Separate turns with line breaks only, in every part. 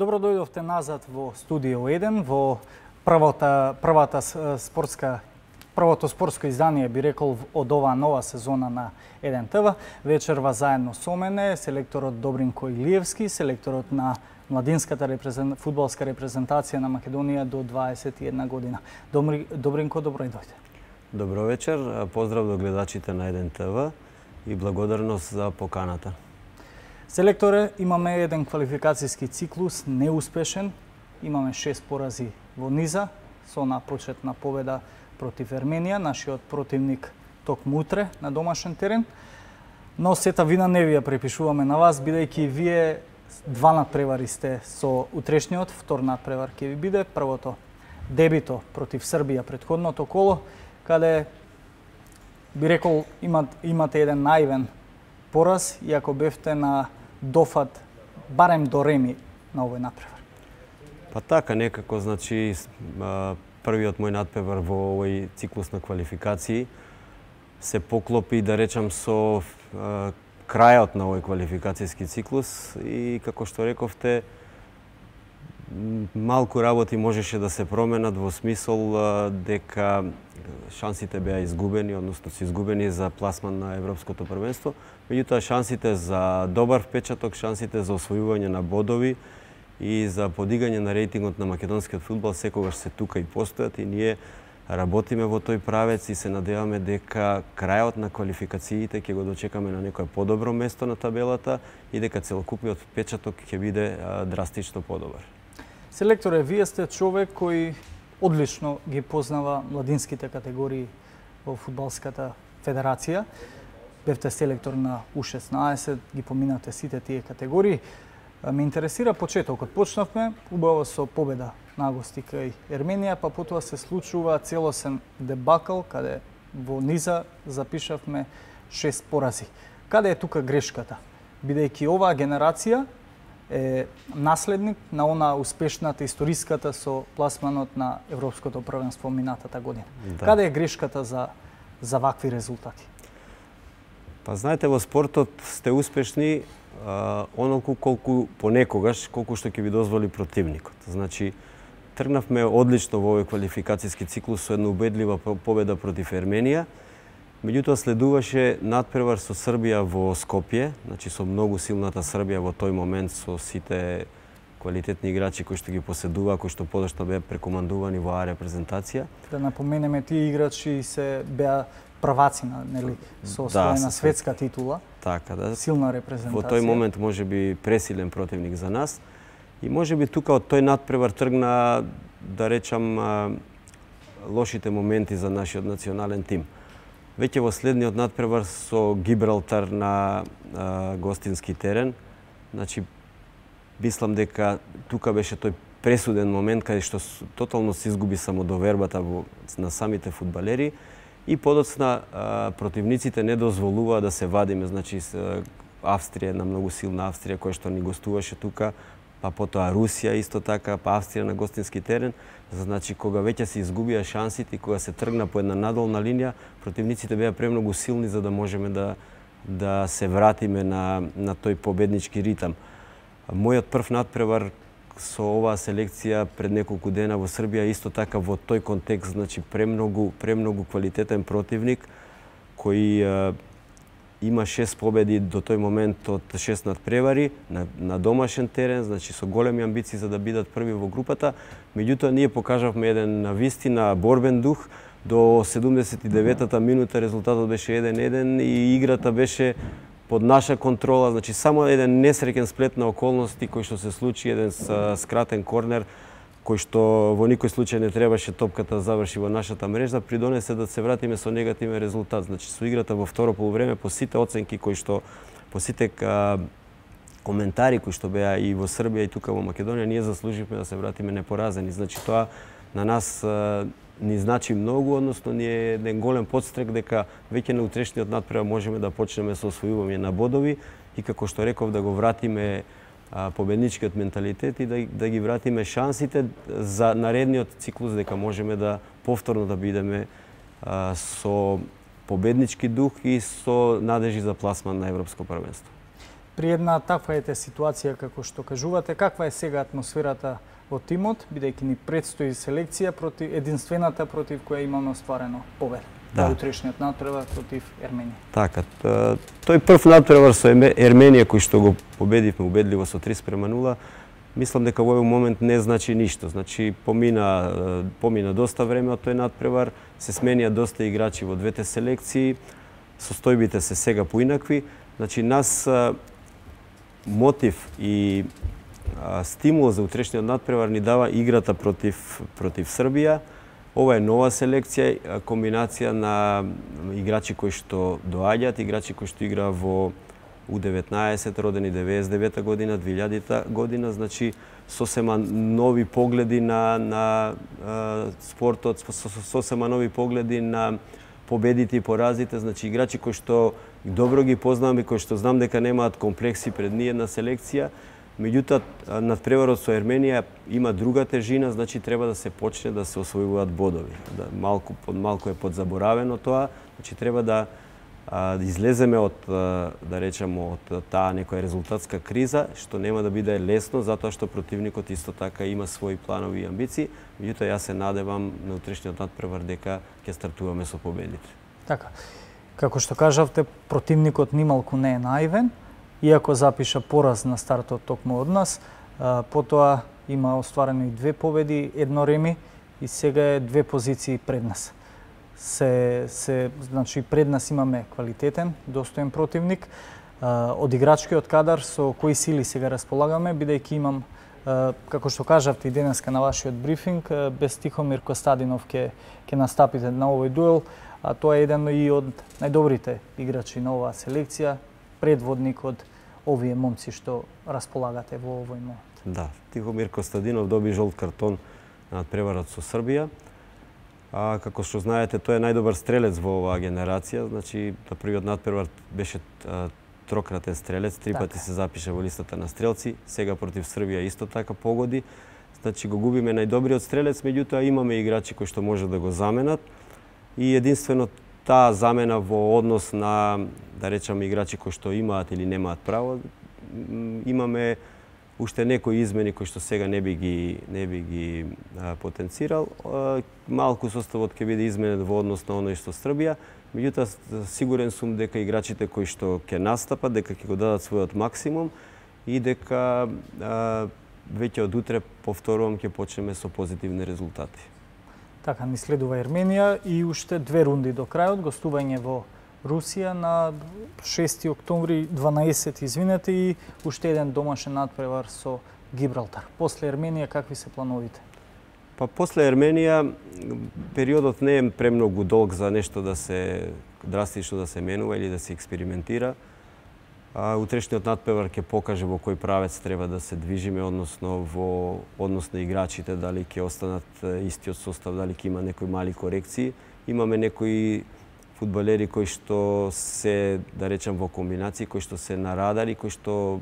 Добро дојдовте назад во Студио 1, во првото спортско издание, би рекол, од оваа нова сезона на 1ТВ. Вечерва заедно со мене селекторот Добринко Илиевски, селекторот на младинската фудбалска репрезентација на Македонија до 21 година. Добринко, добро дојде.
Добро вечер, поздрав до гледачите на 1ТВ и благодарност за поканата.
Селекторе, имаме еден квалификацијски циклус неуспешен. Имаме 6 порази во низа, со на почетна победа против Ерменија, нашиот противник токму утре на домашен терен. Но сета вина не ви ја препишуваме на вас, бидејќи вие два надпревари сте со утрешниот, втор надпревар ќе ви биде. Првото дебито против Србија претходното коло, каде би рекол имате еден наивен пораз, иако бевте на дофат барем до реми на овој надпревар.
Па така, некако, значи, првиот мој надпревар во овој циклус на квалификации се поклопи, да речам, со крајот на овој квалификацијски циклус и, како што рековте, малку работи можеше да се променат во смисол дека шансите беа изгубени, односно се изгубени за пласман на Европското првенство. Меѓутоа, шансите за добар впечаток, шансите за освојување на бодови и за подигање на рейтингот на македонскиот фудбал секогаш се тука и постојат и ние работиме во тој правец и се надеваме дека крајот на квалификациите ќе го дочекаме на некое подобро место на табелата и дека целокупниот впечаток ќе биде драстично подобар.
Селекторе, вие сте човек кој одлично ги познава младинските категории во фудбалската федерација. Бевте селектор на U16, ги поминате сите тие категории. Ме интересира почетокот. Почнавме убаво со победа на гости кај Ерменија, па потоа се случува целосен дебакл, каде во низа запишавме 6 порази. Каде е тука грешката? Бидејќи оваа генерација е наследник на она успешната историската со пласманот на Европското првенство минатата година. Да. Каде е грешката за вакви резултати?
Па знаете, во спортот сте успешни онолку колку понекогаш, колку што ќе ви дозволи противникот. Значи, тргнавме одлично во овој квалификацијски циклус со една убедлива победа против Ерменија. Меѓутоа следуваше надпревар со Србија во Скопје, значи со многу силната Србија во тој момент со сите квалитетни играчи кои што ги поседуваа, кои што подошно беа прекомандувани во А репрезентација.
Да напоменеме, тие играчи се беа прваци со својна светска титула.
Така, да.
Силна репрезентација.
Во тој момент можеби пресилен противник за нас и можеби тука од тој надпревар тргна, да речам, лошите моменти за нашиот национален тим. Веќе во следниот надпревар со Гибралтар на гостински терен, значи, мислам дека тука беше тој пресуден момент каде што тотално се изгуби самодовербата на самите фудбалери и подоцна противниците не дозволуваа да се вадиме, значи Австрија, на многу силна Австрија која што ни гостуваше тука, па потоа Русија исто така, па Австрија на гостински терен. Значи, кога веќе се изгубија шансите и кога се тргна по една надолна линија, противниците беа премногу силни за да можеме да се вратиме на тој победнички ритам. Мојот прв надпревар со оваа селекција пред неколку дена во Србија исто така во тој контекст, значи премногу квалитетен противник кој има 6 победи до тој момент од 6 надпревари на домашен терен, значи со големи амбиции за да бидат први во групата. Меѓутоа ние покажавме еден навистина борбен дух. До 79-та минута резултатот беше 1-1 и играта беше под наша контрола, значи само еден несреќен сплет на околности кој што се случи, еден скратен корнер кој што во никој случај не требаше топката да заврши во нашата мрежа, придонесе да се вратиме со негативен резултат. Значи со играта во второ полувреме, по сите оценки кои што, по сите коментари кои што беа и во Србија и тука во Македонија, ние заслуживме да се вратиме непоразени. Значи тоа на нас ни значи многу, односно ни е еден голем подстрек дека веќе на утрешниот надпревар можеме да почнеме со освојување на бодови и, како што реков, да го вратиме победничкиот менталитет и да ги вратиме шансите за наредниот циклус, дека можеме да повторно да бидеме со победнички дух и со надежи за пласман на Европско првенство.
При една таква ситуација како што кажувате, каква е сега атмосферата во тимот, бидејќи ни предстои селекција против единствената против која имаме остварено победа? Да. Утрешниот надпревар против Ерменија.
Така, тој прв надпревар со Ерменија кој што го победивме убедливо со 3:0, мислам дека во овој момент не значи ништо. Значи помина доста време од тој надпревар, се сменија доста играчи во двете селекции, состојбите се сега поинакви. Значи нас мотив и стимул за утрешниот надпревар ни дава играта против Србија. Ова е нова селекција, комбинација на играчи кои што доаѓаат, играчи кои што играа во U19, родени 99 година, 2000 година, значи сосема нови погледи на спортот, сосема нови погледи на победите и поразите, значи играчи кои што добро ги познавам и кои што знам дека немаат комплекси пред ние на селекција. Меѓутоа, надпреварот со Ерменија има друга тежина, значи треба да се почне да се освојуваат бодови. Малку е подзаборавено тоа, значи треба да излеземе од, да речеме, од таа некоја резултатска криза, што нема да биде лесно, затоа што противникот исто така има своји планови и амбиции. Меѓутоа, јас се надевам на утрешниот надпревар дека ќе стартуваме со победите.
Така. Како што кажавте, противникот нималку не е наивен, иако запиша пораз на стартот токму од нас, потоа има остварено и 2 победи, 1 реми и сега е 2 позиции пред нас. Значи пред нас имаме квалитетен, достоен противник. Од играчкиот кадар со кои сили сега располагаме, бидејќи имам, како што кажавте и денеска на вашиот брифинг, без Тихомир Костадинов ќе настапите на овој дуел, а тоа е еден и од најдобрите играчи на оваа селекција, предводник од овие момци што располагате во овој момент.
Да, Тихомир Костадинов доби жолт картон на надпреварот со Србија. Како што знаете, тој е најдобар стрелец во оваа генерација, значи на првиот надпревар беше трократен стрелец, 3 пати се запише во листата на стрелци, сега против Србија исто така погоди. Значи го губиме најдобриот стрелец, меѓутоа имаме играчи кои што може да го заменат и единствено таа замена во однос на, да речеме, играчи кои што имаат или немаат право, имаме уште некои измени кои што сега не би ги потенцирал. Малку составот ќе биде изменет во однос на оној што Србија, меѓутоа сигурен сум дека играчите кои што ќе настапат, дека ќе го дадат својот максимум и дека веќе од утре, повторувам, ќе почнеме со позитивни резултати.
Така, ни следува Ерменија и уште 2 рунди до крајот, гостување во Русија на 6 октомври, 12, извинете, и уште еден домашен надпревар со Гибралтар. После Ерменија, какви се плановите?
Па после Ерменија, периодот не е премногу долг за нешто да се драстично да се менува или да се експериментира. Утрешниот надпревар ќе покаже во кој правец треба да се движиме, односно во однос на играчите, дали ќе останат истиот состав, дали ќе има некои мали корекции. Имаме некои фудбалери кои што се, да речем, во комбинации, кои што се на радари, кои што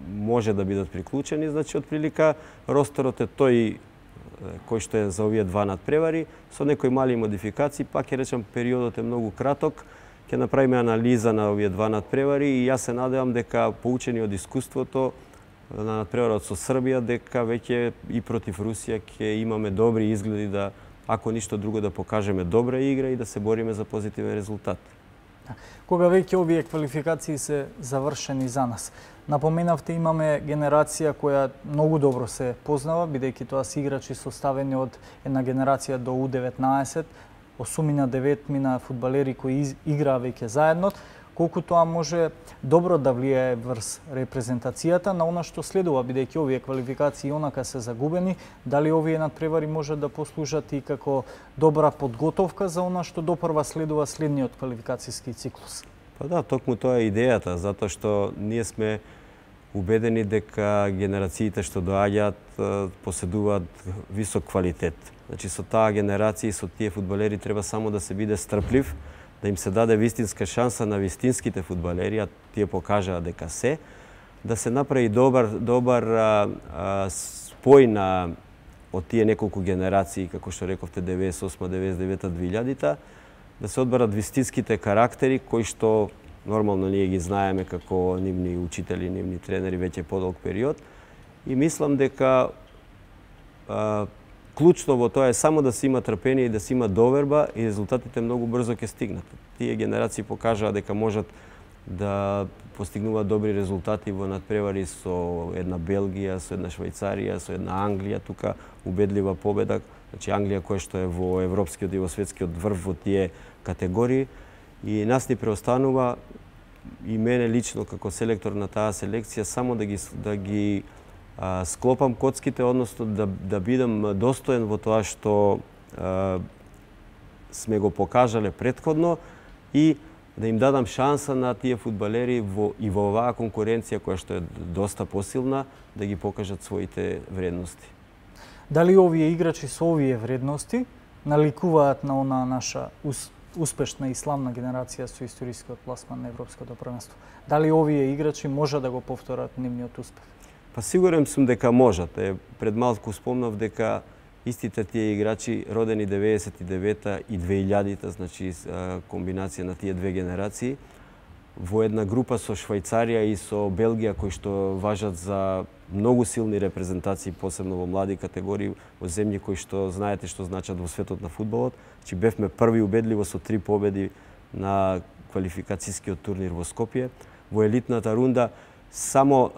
може да бидат приклучени, значи од прилика ростерот е тој кој што е за овие 2 надпревари, со некои мали модификации, пак ќе речем периодот е многу краток. Ќе направиме анализа на овие 2 надпревари и јас се надевам дека поучени од искуството на надпреварот со Србија, дека веќе и против Русија ќе имаме добри изгледи да, ако ништо друго, да покажеме добра игра и да се бориме за позитивен резултат.
Кога веќе овие квалификации се завршени за нас, напоменавте, имаме генерација која многу добро се познава, бидејќи тоа се играчи составени од една генерација до U19, 8-9 фудбалери кои играа веќе заедно, колку тоа може добро да влијае врз репрезентацијата на она што следува, бидејќи овие квалификации онака се загубени, дали овие надпревари може да послужат и како добра подготовка за она што допрва следува следниот квалификацијски циклус?
Па да, токму тоа е идејата, затоа што ние сме убедени дека генерациите што доаѓаат поседуваат висок квалитет. Значи со таа генерација и со тие фудбалери треба само да се биде стрплив, да им се даде вистинска шанса на вистинските фудбалери, а тие покажаа дека да се направи добар спој од тие неколку генерации, како што рековте, 98, 99, 2000, да се одберат вистинските карактери кои што нормално ние ги знаеме како нивни учители, нивни тренери веќе подолг период. И мислам дека клучно во тоа е само да се има трпение и да се има доверба и резултатите многу брзо ќе стигнат. Тие генерации покажаа дека можат да постигнуваат добри резултати во надпревари со една Белгија, со една Швајцарија, со една Англија, тука убедлива победа. Значи Англија која што е во европскиот и во светскиот врв во тие категории. И нас ни преостанува и мене лично како селектор на таа селекција само да ги склопам коцките, односно да бидам достоен во тоа што сме го покажале претходно и да им дадам шанса на тие фудбалери и во оваа конкуренција која што е доста посилна, да ги покажат своите вредности.
Дали овие играчи со овие вредности наликуваат на онаа наша успешна и славна генерација со историскиот пласман на Европското првенство? Дали овие играчи може да го повторат нивниот успех?
Па сигурен сум дека можат. Пред малку спомнав дека истите тие играчи родени 99-та и 2000-та, значи комбинација на тие две генерации, во една група со Швајцарија и со Белгија, кои што важат за многу силни репрезентации, посебно во млади категории, во земји кои што знаете што значат во светот на фудбалот. Значи бевме први убедливо со 3 победи на квалификацијскиот турнир во Скопје. Во елитната рунда само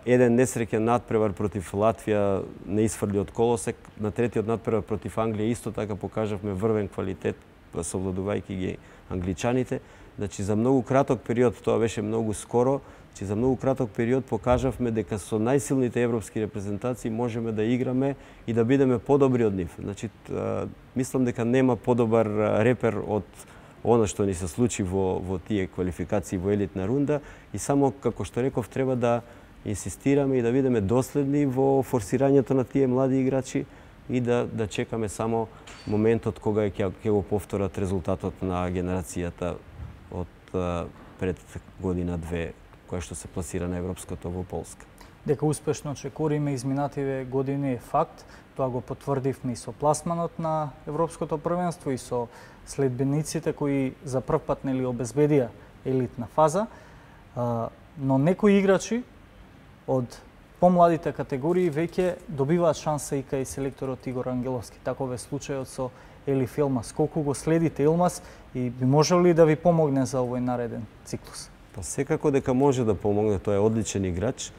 еден несреќен надпревар против Латвија не исфрли од колосек. На третиот надпревар против Англија исто така покажавме врвен квалитет, совладувајќи ги англичаните. Значи за многу краток период, тоа беше многу скоро, значи за многу краток период покажавме дека со најсилните европски репрезентации можеме да играме и да бидеме подобри од нив. Значи мислам дека нема подобар репер од она што ни се случи во тие квалификации во елитна рунда и само, како што реков, треба да инсистираме и да бидеме доследни во форсирањето на тие млади играчи и да чекаме само моментот кога ќе го повторат резултатот на генерацијата од пред година-две, која што се пласира на Европското во Полска.
Дека успешно чекориме изминативе години е факт. Тоа го потврдивме и со пласманот на Европското првенство и со следбениците кои за прв пат обезбедија елитна фаза. Но некои играчи од помладите категории веќе добиваат шанса и кај селекторот Игор Ангеловски. Таков е случајот со Елиф Елмас. Колку го следите Елмас и би можел ли да ви помогне за овој нареден циклус?
Па секако дека може да помогне, тој е одличен играч.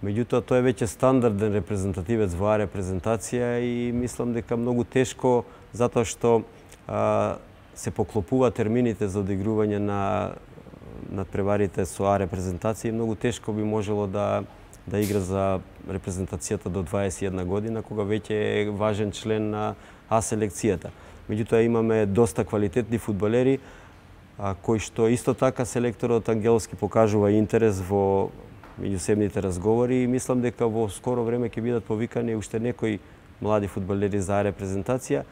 Меѓутоа, тој е веќе стандарден репрезентативец во репрезентација и мислам дека многу тешко, затоа што се поклопува термините за одигрување на надпреварите со репрезентација и многу тешко би можело да игра за репрезентацијата до 21 година, кога веќе е важен член на селекцијата. Меѓутоа, имаме доста квалитетни фудбалери, кои што исто така селекторот Ангеловски покажува интерес во меѓусебните разговори и мислам дека во скоро време ќе бидат повикани уште некои млади фудбалери за репрезентација.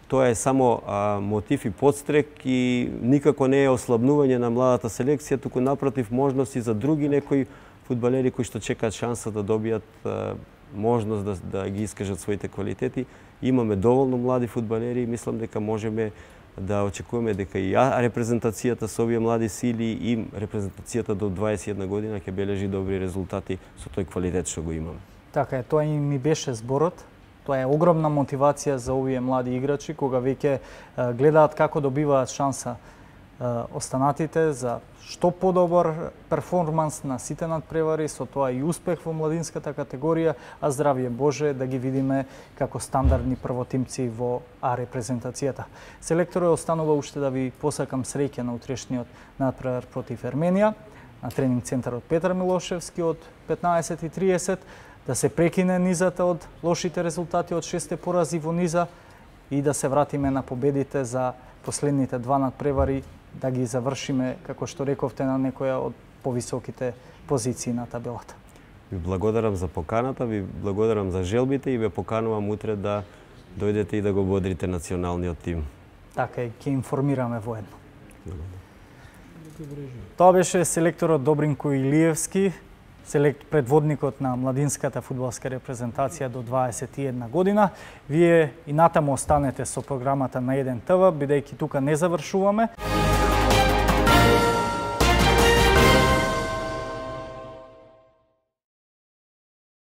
Тоа е само мотив и подстрек и никако не е ослабнување на младата селекција, туку напротив можности за други некои фудбалери кои што чекаат шанса да добијат можност да ги искажат своите квалитети. Имаме доволно млади фудбалери и мислам дека можеме да очекуваме дека и репрезентацијата со овие млади сили и репрезентацијата до 21 година ќе бележи добри резултати со тој квалитет што го имаме.
Така е, тоа и ми беше зборот. Тоа е огромна мотивација за овие млади играчи кога веќе гледаат како добиваат шанса останатите за што подобар перформанс на сите надпревари, со тоа и успех во младинската категорија, а здравје Боже да ги видиме како стандардни првотимци во репрезентацијата. Селекторот останува уште да ви посакам среќа на утрешниот надпревар против Ерменија на тренинг центарот Петар Милошевски од 15:30, да се прекине низата од лошите резултати од 6 порази во низа и да се вратиме на победите за последните два надпревари, да ги завршиме, како што рековте, на некоја од повисоките позиции на табелата.
Ви благодарам за поканата, ви благодарам за желбите и ве поканувам утре да дојдете и да го бодрите националниот тим.
Така и ќе информираме воедно. Тоа беше селекторот Добринко Илиевски, предводникот на младинската фудбалска репрезентација до 21 година. Вие и натаму останете со програмата на 1 ТВ, бидејќи тука не завршуваме.